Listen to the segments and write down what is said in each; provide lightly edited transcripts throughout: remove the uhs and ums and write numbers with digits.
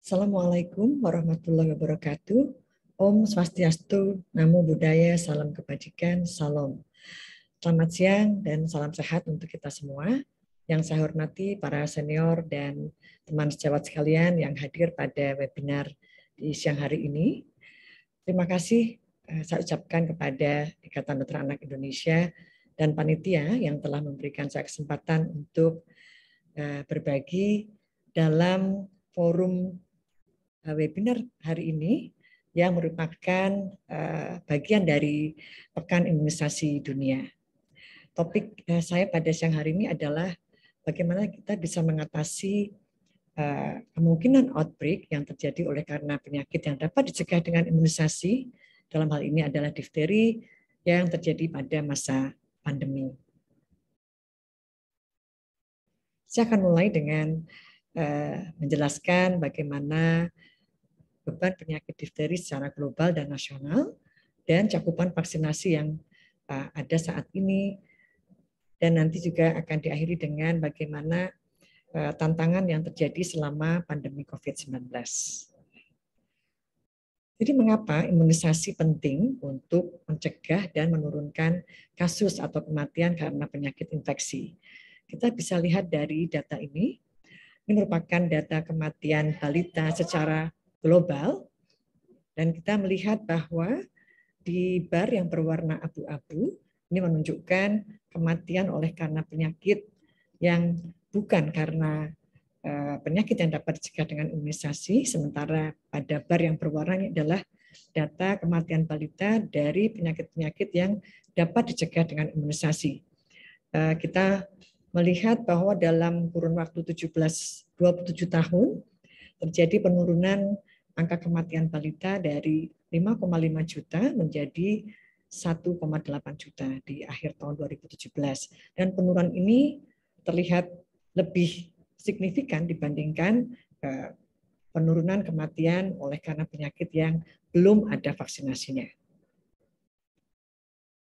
Assalamualaikum warahmatullahi wabarakatuh. Om Swastiastu, Namo Buddhaya, salam kebajikan, salam. Selamat siang dan salam sehat untuk kita semua. Yang saya hormati para senior dan teman sejawat sekalian yang hadir pada webinar di siang hari ini. Terima kasih saya ucapkan kepada Ikatan Dokter Anak Indonesia dan panitia yang telah memberikan saya kesempatan untuk berbagi dalam forum webinar hari ini yang merupakan bagian dari Pekan Imunisasi Dunia. Topik saya pada siang hari ini adalah bagaimana kita bisa mengatasi kemungkinan outbreak yang terjadi oleh karena penyakit yang dapat dicegah dengan imunisasi. Dalam hal ini adalah difteri yang terjadi pada masa pandemi. Saya akan mulai dengan menjelaskan bagaimana beban penyakit difteri secara global dan nasional, dan cakupan vaksinasi yang ada saat ini, dan nanti juga akan diakhiri dengan bagaimana tantangan yang terjadi selama pandemi COVID-19. Jadi mengapa imunisasi penting untuk mencegah dan menurunkan kasus atau kematian karena penyakit infeksi? Kita bisa lihat dari data ini. Ini merupakan data kematian balita secara global, dan kita melihat bahwa di bar yang berwarna abu-abu ini menunjukkan kematian oleh karena penyakit yang bukan karena penyakit yang dapat dicegah dengan imunisasi, sementara pada bar yang berwarna ini adalah data kematian balita dari penyakit-penyakit yang dapat dicegah dengan imunisasi. Kita melihat bahwa dalam kurun waktu 27 tahun terjadi penurunan angka kematian balita dari 5,5 juta menjadi 1,8 juta di akhir tahun 2017. Dan penurunan ini terlihat lebih signifikan dibandingkan penurunan kematian oleh karena penyakit yang belum ada vaksinasinya.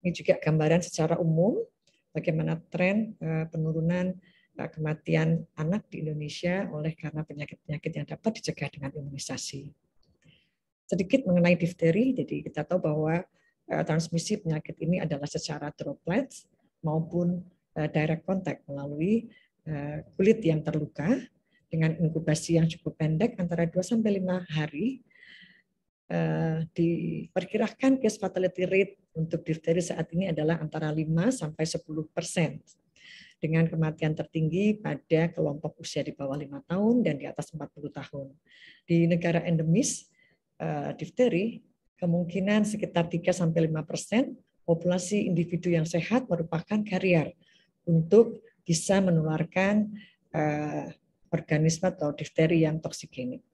Ini juga gambaran secara umum bagaimana tren penurunan kematian anak di Indonesia oleh karena penyakit-penyakit yang dapat dicegah dengan imunisasi. Sedikit mengenai difteri, jadi kita tahu bahwa transmisi penyakit ini adalah secara droplets maupun direct contact melalui kulit yang terluka dengan inkubasi yang cukup pendek antara 2-5 hari. Diperkirakan case fatality rate untuk difteri saat ini adalah antara 5-10%, dengan kematian tertinggi pada kelompok usia di bawah 5 tahun dan di atas 40 tahun. Di negara endemis difteri, kemungkinan sekitar 3-5% populasi individu yang sehat merupakan karier untuk bisa menularkan organisme atau difteri yang toksikenik.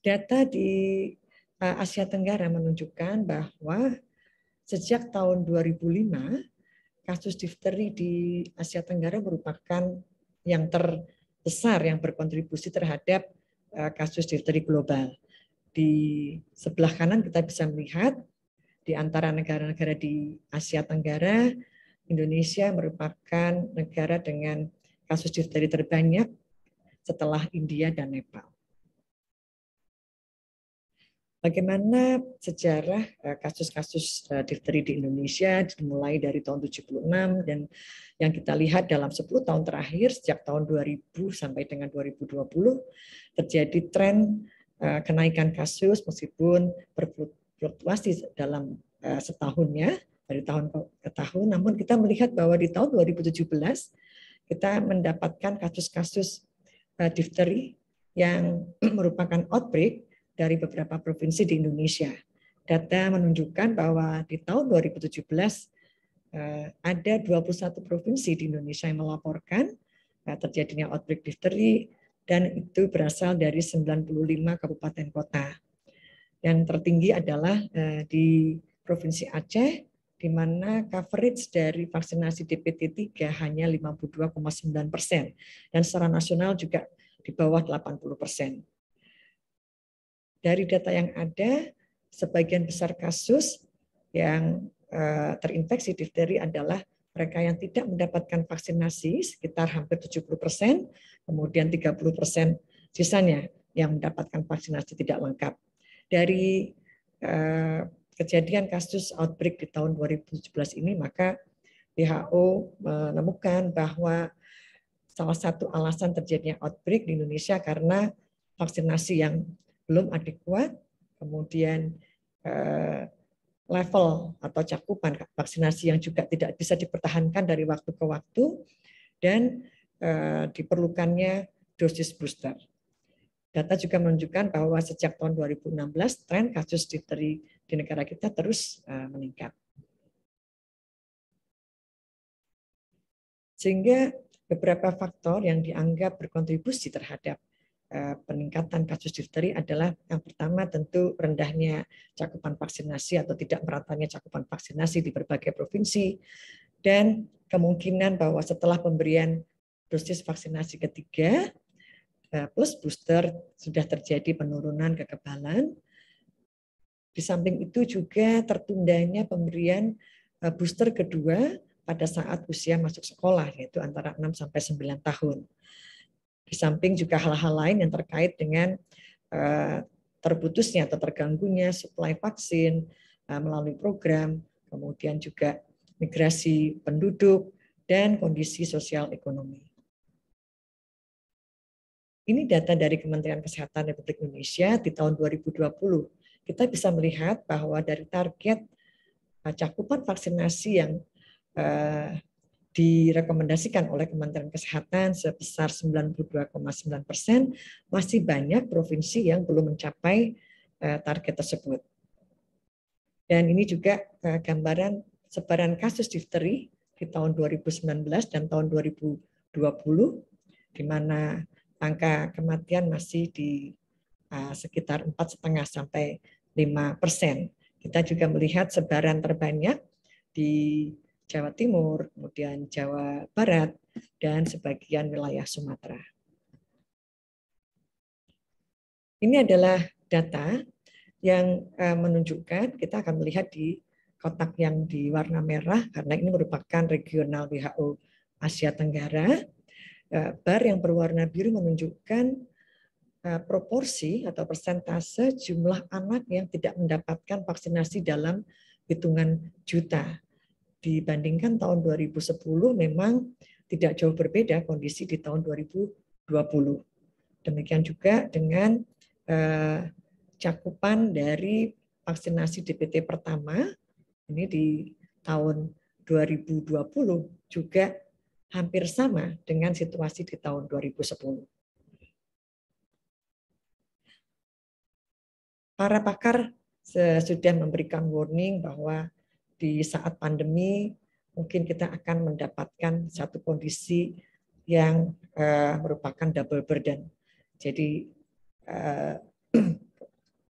Data di Asia Tenggara menunjukkan bahwa sejak tahun 2005, kasus difteri di Asia Tenggara merupakan yang terbesar yang berkontribusi terhadap kasus difteri global. Di sebelah kanan kita bisa melihat di antara negara-negara di Asia Tenggara, Indonesia merupakan negara dengan kasus difteri terbanyak setelah India dan Nepal. Bagaimana sejarah kasus-kasus difteri di Indonesia dimulai dari tahun 76 dan yang kita lihat dalam 10 tahun terakhir sejak tahun 2000 sampai dengan 2020 terjadi tren kenaikan kasus meskipun berfluktuasi dalam setahunnya dari tahun ke tahun, namun kita melihat bahwa di tahun 2017 kita mendapatkan kasus-kasus difteri yang merupakan outbreak dari beberapa provinsi di Indonesia. Data menunjukkan bahwa di tahun 2017 ada 21 provinsi di Indonesia yang melaporkan terjadinya outbreak difteri, dan itu berasal dari 95 kabupaten kota. Yang tertinggi adalah di Provinsi Aceh, di mana coverage dari vaksinasi DPT-3 hanya 52,9%, dan secara nasional juga di bawah 80%. Dari data yang ada, sebagian besar kasus yang terinfeksi difteri adalah mereka yang tidak mendapatkan vaksinasi sekitar hampir 70%, kemudian 30% sisanya yang mendapatkan vaksinasi tidak lengkap. Dari kejadian kasus outbreak di tahun 2017 ini, maka WHO menemukan bahwa salah satu alasan terjadinya outbreak di Indonesia karena vaksinasi yang belum adekuat, kemudian level atau cakupan vaksinasi yang juga tidak bisa dipertahankan dari waktu ke waktu, dan diperlukannya dosis booster. Data juga menunjukkan bahwa sejak tahun 2016 tren kasus difteri di negara kita terus meningkat. Sehingga beberapa faktor yang dianggap berkontribusi terhadap peningkatan kasus difteri adalah yang pertama tentu rendahnya cakupan vaksinasi atau tidak meratanya cakupan vaksinasi di berbagai provinsi, dan kemungkinan bahwa setelah pemberian dosis vaksinasi ketiga plus booster sudah terjadi penurunan kekebalan. Di samping itu juga tertundanya pemberian booster kedua pada saat usia masuk sekolah, yaitu antara 6 sampai 9 tahun. Di samping juga hal-hal lain yang terkait dengan terputusnya atau terganggunya suplai vaksin melalui program, kemudian juga migrasi penduduk, dan kondisi sosial ekonomi. Ini data dari Kementerian Kesehatan Republik Indonesia di tahun 2020. Kita bisa melihat bahwa dari target cakupan vaksinasi yang direkomendasikan oleh Kementerian Kesehatan sebesar 92,9%, masih banyak provinsi yang belum mencapai target tersebut. Dan ini juga gambaran sebaran kasus difteri di tahun 2019 dan tahun 2020, di mana angka kematian masih di sekitar 4,5 sampai 5%. Kita juga melihat sebaran terbanyak di Jawa Timur, kemudian Jawa Barat, dan sebagian wilayah Sumatera. Ini adalah data yang menunjukkan, kita akan melihat di kotak yang di warna merah, karena ini merupakan regional WHO Asia Tenggara. Bar yang berwarna biru menunjukkan proporsi atau persentase jumlah anak yang tidak mendapatkan vaksinasi dalam hitungan juta. Dibandingkan tahun 2010 memang tidak jauh berbeda kondisi di tahun 2020. Demikian juga dengan cakupan dari vaksinasi DPT pertama, ini di tahun 2020 juga hampir sama dengan situasi di tahun 2010. Para pakar sudah memberikan warning bahwa di saat pandemi mungkin kita akan mendapatkan satu kondisi yang merupakan double burden. Jadi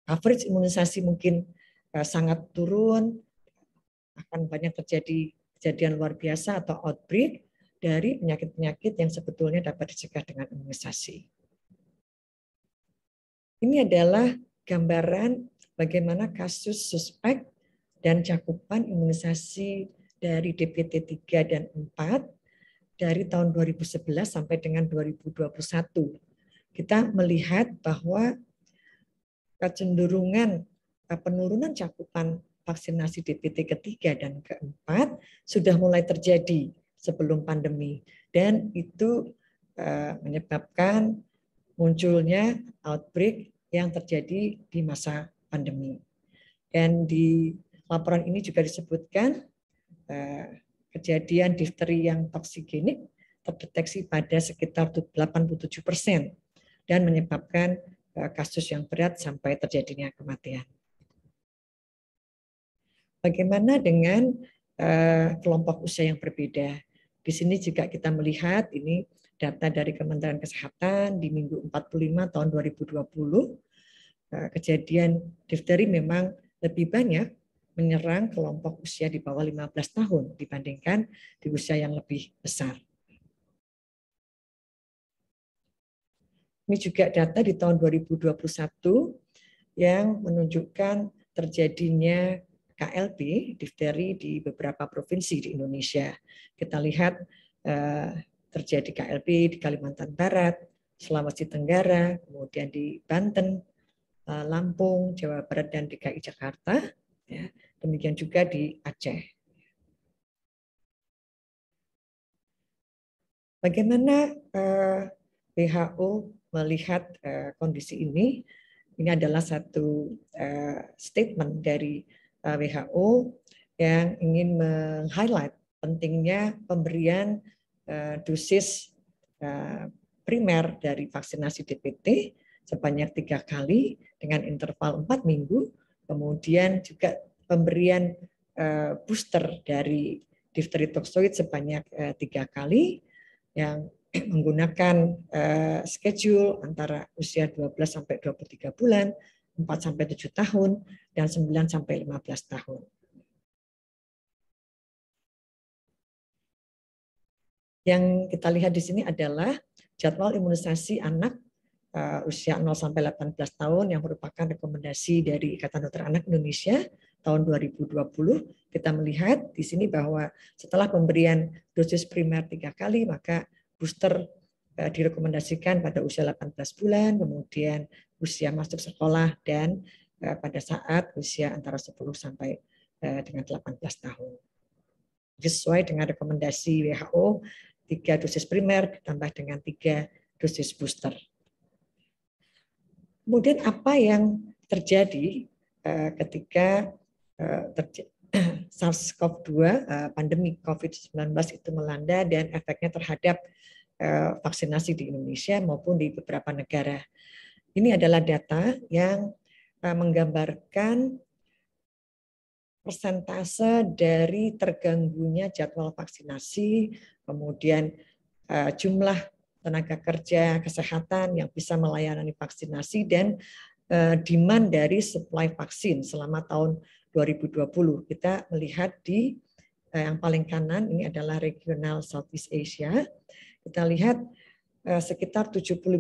average imunisasi mungkin sangat turun, akan banyak terjadi kejadian luar biasa atau outbreak dari penyakit-penyakit yang sebetulnya dapat dicegah dengan imunisasi. Ini adalah gambaran bagaimana kasus suspek dan cakupan imunisasi dari DPT 3 dan 4 dari tahun 2011 sampai dengan 2021. Kita melihat bahwa kecenderungan penurunan cakupan vaksinasi DPT ketiga dan keempat sudah mulai terjadi sebelum pandemi, dan itu menyebabkan munculnya outbreak yang terjadi di masa pandemi. Dan di laporan ini juga disebutkan kejadian difteri yang toksigenik terdeteksi pada sekitar 87% dan menyebabkan kasus yang berat sampai terjadinya kematian. Bagaimana dengan kelompok usia yang berbeda? Di sini juga kita melihat ini data dari Kementerian Kesehatan di minggu 45 tahun 2020. Kejadian difteri memang lebih banyak menyerang kelompok usia di bawah 15 tahun dibandingkan di usia yang lebih besar. Ini juga data di tahun 2021 yang menunjukkan terjadinya KLB, difteri di beberapa provinsi di Indonesia. Kita lihat terjadi KLB di Kalimantan Barat, Sulawesi Tenggara, kemudian di Banten, Lampung, Jawa Barat, dan DKI Jakarta. Ya, demikian juga di Aceh. Bagaimana WHO melihat kondisi ini? Ini adalah satu statement dari WHO yang ingin meng-highlight pentingnya pemberian dosis primer dari vaksinasi DPT sebanyak 3 kali dengan interval 4 minggu, kemudian juga pemberian booster dari difteri toksoid sebanyak 3 kali yang menggunakan schedule antara usia 12 sampai 23 bulan, 4 sampai 7 tahun, dan 9 sampai 15 tahun. Yang kita lihat di sini adalah jadwal imunisasi anak usia 0 sampai 18 tahun yang merupakan rekomendasi dari Ikatan Dokter Anak Indonesia tahun 2020. Kita melihat di sini bahwa setelah pemberian dosis primer 3 kali, maka booster direkomendasikan pada usia 18 bulan, kemudian usia masuk sekolah, dan pada saat usia antara 10 sampai dengan 18 tahun. Sesuai dengan rekomendasi WHO, 3 dosis primer ditambah dengan 3 dosis booster. Kemudian apa yang terjadi ketika SARS-CoV-2, pandemi COVID-19 itu melanda dan efeknya terhadap vaksinasi di Indonesia maupun di beberapa negara. Ini adalah data yang menggambarkan persentase dari terganggunya jadwal vaksinasi, kemudian jumlah tenaga kerja kesehatan yang bisa melayani vaksinasi, dan demand dari supply vaksin selama tahun 2020. Kita melihat di yang paling kanan ini adalah regional Southeast Asia. Kita lihat sekitar 75%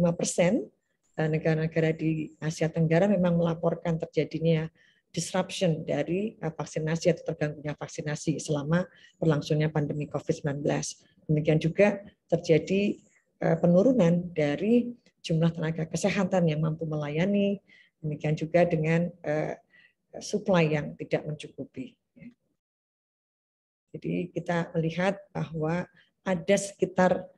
negara-negara di Asia Tenggara memang melaporkan terjadinya disruption dari vaksinasi atau terganggunya vaksinasi selama berlangsungnya pandemi COVID-19. Demikian juga terjadi penurunan dari jumlah tenaga kesehatan yang mampu melayani, demikian juga dengan supply yang tidak mencukupi. Jadi kita melihat bahwa ada sekitar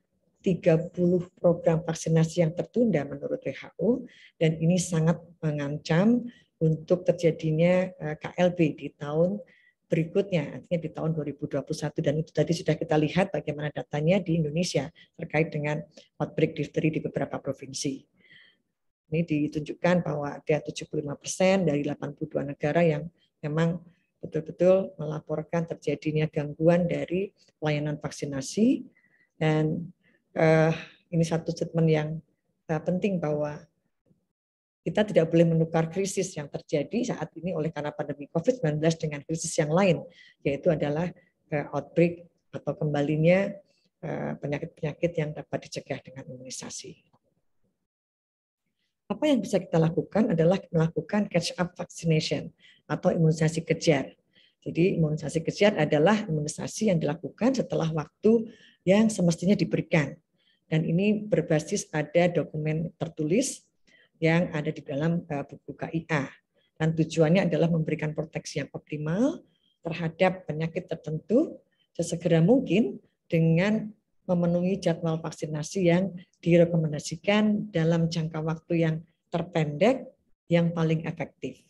30 program vaksinasi yang tertunda menurut WHO, dan ini sangat mengancam untuk terjadinya KLB di tahun berikutnya, artinya di tahun 2021, dan itu tadi sudah kita lihat bagaimana datanya di Indonesia terkait dengan outbreak difteri di beberapa provinsi. Ini ditunjukkan bahwa ada 75% dari 82 negara yang memang betul-betul melaporkan terjadinya gangguan dari pelayanan vaksinasi, dan ini satu statement yang penting bahwa kita tidak boleh menukar krisis yang terjadi saat ini oleh karena pandemi COVID-19 dengan krisis yang lain, yaitu adalah outbreak atau kembalinya penyakit-penyakit yang dapat dicegah dengan imunisasi. Apa yang bisa kita lakukan adalah melakukan catch-up vaccination atau imunisasi kejar. Jadi imunisasi kejar adalah imunisasi yang dilakukan setelah waktu yang semestinya diberikan. Dan ini berbasis pada dokumen tertulis yang ada di dalam buku KIA. Dan tujuannya adalah memberikan proteksi yang optimal terhadap penyakit tertentu sesegera mungkin dengan memenuhi jadwal vaksinasi yang direkomendasikan dalam jangka waktu yang terpendek yang paling efektif.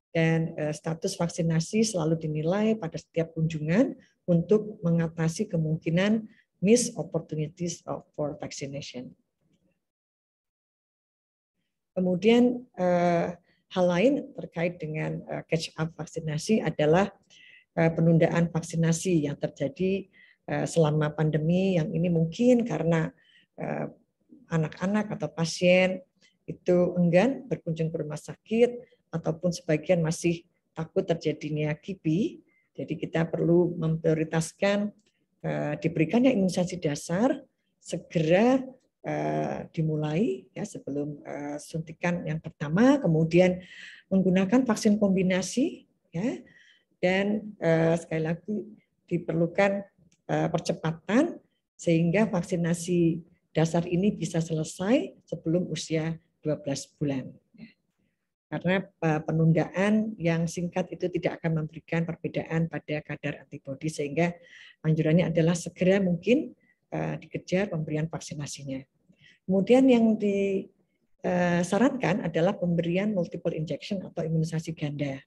Dan status vaksinasi selalu dinilai pada setiap kunjungan untuk mengatasi kemungkinan missed opportunities for vaccination. Kemudian hal lain terkait dengan catch up vaksinasi adalah penundaan vaksinasi yang terjadi selama pandemi, yang ini mungkin karena anak-anak atau pasien itu enggan berkunjung ke rumah sakit ataupun sebagian masih takut terjadinya KIPI. Jadi kita perlu memprioritaskan diberikannya imunisasi dasar segera dimulai ya sebelum suntikan yang pertama, kemudian menggunakan vaksin kombinasi ya. Dan sekali lagi diperlukan percepatan sehingga vaksinasi dasar ini bisa selesai sebelum usia 12 bulan. Karena penundaan yang singkat itu tidak akan memberikan perbedaan pada kadar antibodi, sehingga anjurannya adalah segera mungkin dikejar pemberian vaksinasinya. Kemudian yang disarankan adalah pemberian multiple injection atau imunisasi ganda.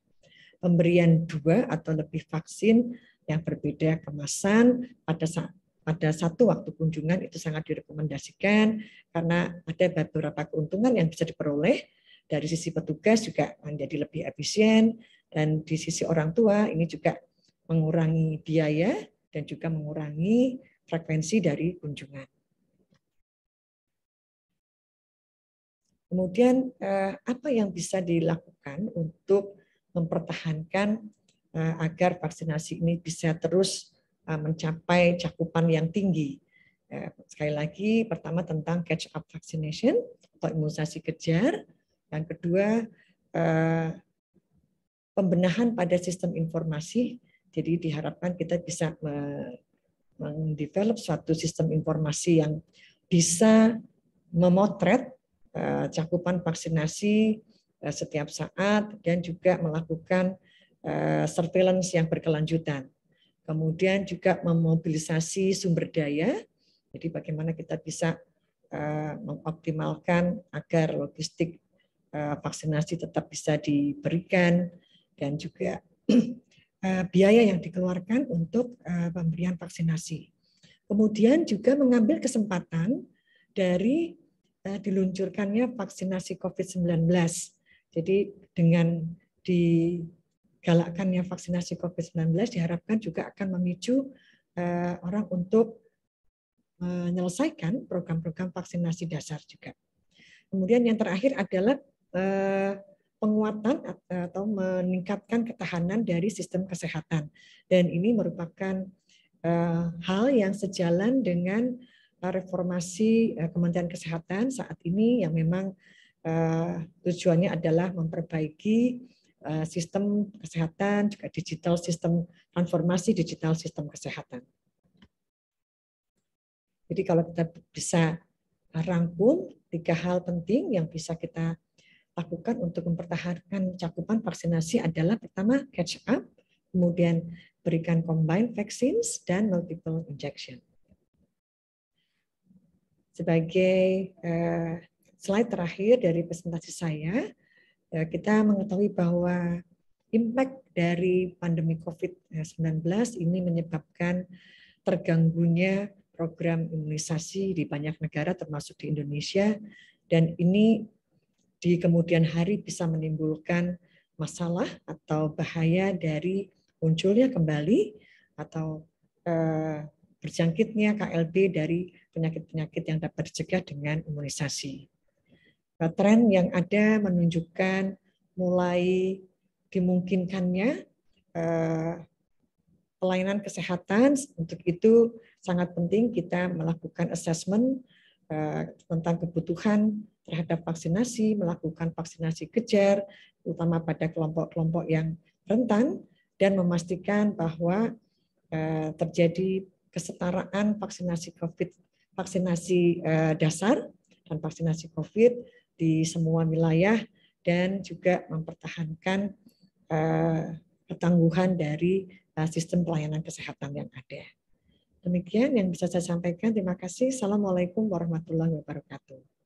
Pemberian 2 atau lebih vaksin yang berbeda kemasan pada satu waktu kunjungan itu sangat direkomendasikan, karena ada beberapa keuntungan yang bisa diperoleh. Dari sisi petugas juga menjadi lebih efisien, dan di sisi orang tua ini juga mengurangi biaya dan juga mengurangi frekuensi dari kunjungan. Kemudian apa yang bisa dilakukan untuk mempertahankan agar vaksinasi ini bisa terus mencapai cakupan yang tinggi? Sekali lagi, pertama tentang catch up vaccination atau imunisasi kejar. Yang kedua, pembenahan pada sistem informasi. Jadi diharapkan kita bisa mendevelop suatu sistem informasi yang bisa memotret cakupan vaksinasi setiap saat dan juga melakukan surveillance yang berkelanjutan. Kemudian juga memobilisasi sumber daya. Jadi bagaimana kita bisa mengoptimalkan agar logistik vaksinasi tetap bisa diberikan, dan juga biaya yang dikeluarkan untuk pemberian vaksinasi. Kemudian juga mengambil kesempatan dari diluncurkannya vaksinasi COVID-19. Jadi dengan digalakkannya vaksinasi COVID-19 diharapkan juga akan memicu orang untuk menyelesaikan program-program vaksinasi dasar juga. Kemudian yang terakhir adalah penguatan atau meningkatkan ketahanan dari sistem kesehatan. Dan ini merupakan hal yang sejalan dengan reformasi Kementerian Kesehatan saat ini, yang memang tujuannya adalah memperbaiki sistem kesehatan, juga digital sistem, transformasi digital sistem kesehatan. Jadi kalau kita bisa rangkum 3 hal penting yang bisa kita lakukan untuk mempertahankan cakupan vaksinasi adalah pertama catch up, kemudian berikan combined vaccines, dan multiple injection. Sebagai slide terakhir dari presentasi saya, kita mengetahui bahwa impact dari pandemi COVID-19 ini menyebabkan terganggunya program imunisasi di banyak negara termasuk di Indonesia, dan ini di kemudian hari bisa menimbulkan masalah atau bahaya dari munculnya kembali atau berjangkitnya KLB dari penyakit-penyakit yang dapat dicegah dengan imunisasi. Tren yang ada menunjukkan mulai dimungkinkannya pelayanan kesehatan. Untuk itu sangat penting kita melakukan assessment tentang kebutuhan terhadap vaksinasi, melakukan vaksinasi kejar, terutama pada kelompok-kelompok yang rentan, dan memastikan bahwa terjadi kesetaraan vaksinasi COVID, vaksinasi dasar dan vaksinasi COVID di semua wilayah, dan juga mempertahankan ketangguhan dari sistem pelayanan kesehatan yang ada. Demikian yang bisa saya sampaikan. Terima kasih. Assalamualaikum warahmatullahi wabarakatuh.